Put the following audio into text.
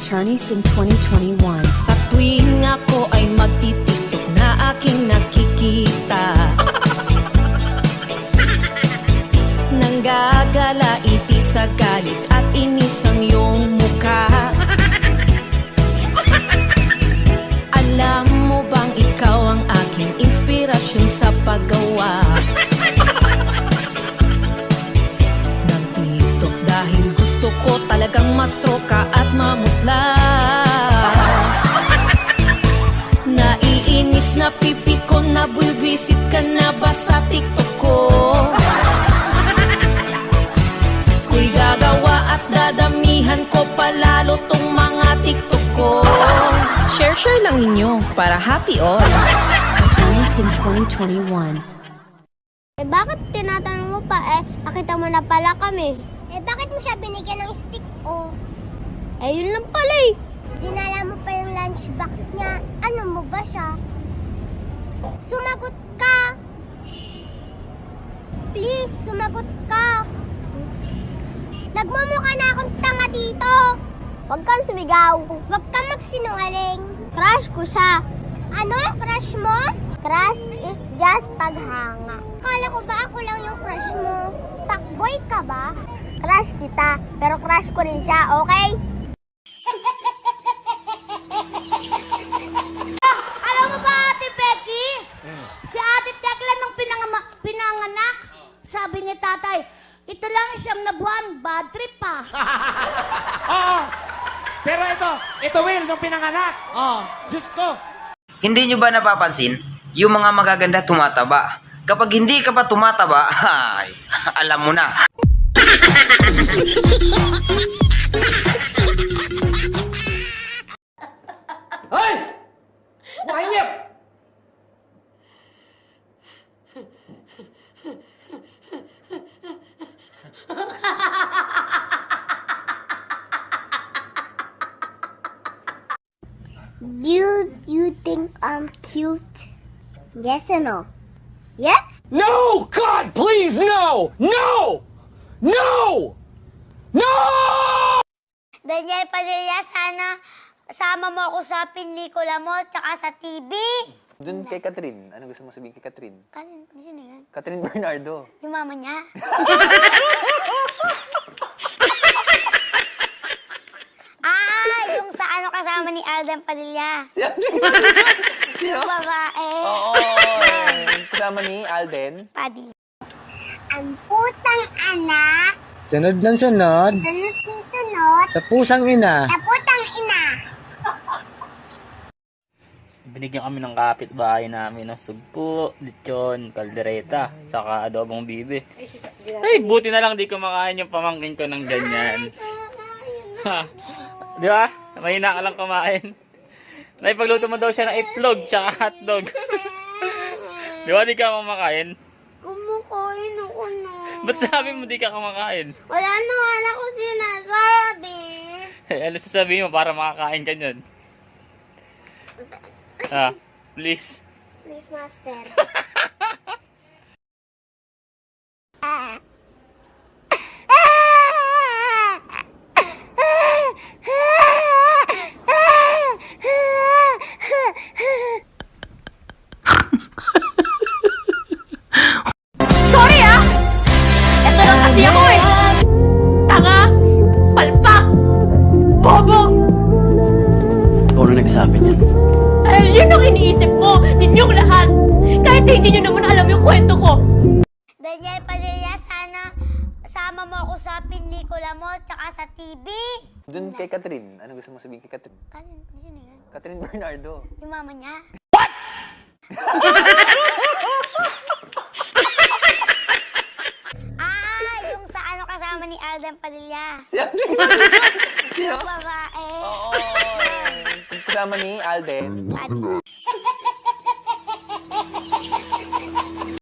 Attorneys in 2021. Sa tuwing ako ay magtitiktok na aking nakikita Nanggagala iti sa galit at inis ang iyong mukha Alam mo bang ikaw ang aking inspirasyon sa paggawa ng TikTok dahil gusto ko talagang mastroka at mamutla Naiinis na pipi ko na buwisit ka na ba sa TikTok ko Ku'y gagawa at dadamihan ko palalo tong mga TikTok ko Share lang ninyo para happy all Attorneys in 2021. Bakit tinatanong mo pa nakita mo na pala kami? Bakit mo siya binigyan ng stick yun lang pala Dinala mo pa yung lunchbox niya. Ano mo ba siya? Sumagot ka! Please, sumagot ka! Nagmumukha na akong tanga dito! Huwag kang sumigaw! Huwag kang magsinungaling! Crush ko siya! Ano? Crush mo? Crush is just paghanga. Kala ko ba ako lang yung crush mo? Fuckboy ka ba? Crush kita, pero crush ko rin siya, okay? Alam mo ba, Ate Becky? Si Ate Tekla nung pinanganak, sabi ni tatay, ito lang siyam na buwan, bad trip pa. Oo. Pero ito Will, nung pinanganak. Diyos ko. Hindi nyo ba napapansin? Yung mga magaganda tumataba. Kapag hindi ka pa tumataba, ay, alam mo na. Hoy! Mahingip! Do you think I'm cute? Yes or no? Yes? No! God, please, no! No! No! No! Daniel Padilla, sana sama mo ako sa pelikula mo tsaka sa TV. Doon kay Catherine. Ano gusto mo sabihin kay Catherine? Sino yan? Catherine Bernardo. Yung mama niya? Yung sa kasama ni Alden Padilla. Sino? Yung babae. Oo. Kasama ni Alden. Padilla. Ang putang anak. Sunod ng sunod. Sunod ng sunod. Sa pusang ina. Ang putang ina. Binigyan kami ng kapitbahay namin ng sugpo, lechon, kaldereta, saka adobong bibi. Ay, buti na lang di kumakain yung pamangkin ko ng ganyan. Ha, di ba? Mahina ka lang kumain. Naipagluto mo daw siya ng itlog, tsaka hotdog. Di ba di ka kumakain? Kumakain ako na. Ba't sabi mo di ka kumakain? Wala naman ako sinasabi. Ano sasabihin mo para makakain ka nun? Please. Please, master. Sorry Ito lang kasi ako Tanga! Palpak! Bobo! Ikaw na nagsabi niyan. Dahil yun ang iniisip mo, ninyong lahat. Kahit hindi nyo naman alam yung kwento ko. Daniel Padilla, sana sama mo ako sa pelikula mo tsaka sa TV. Doon kay Catherine. Ano gusto mo sabihin kay Catherine? Sino yan? Catherine Bernardo. Yung mama niya? Yung sa kasama ni Alden Padilla. Sino? Yung babae. Oo. Kasama ni Alden. Padilla.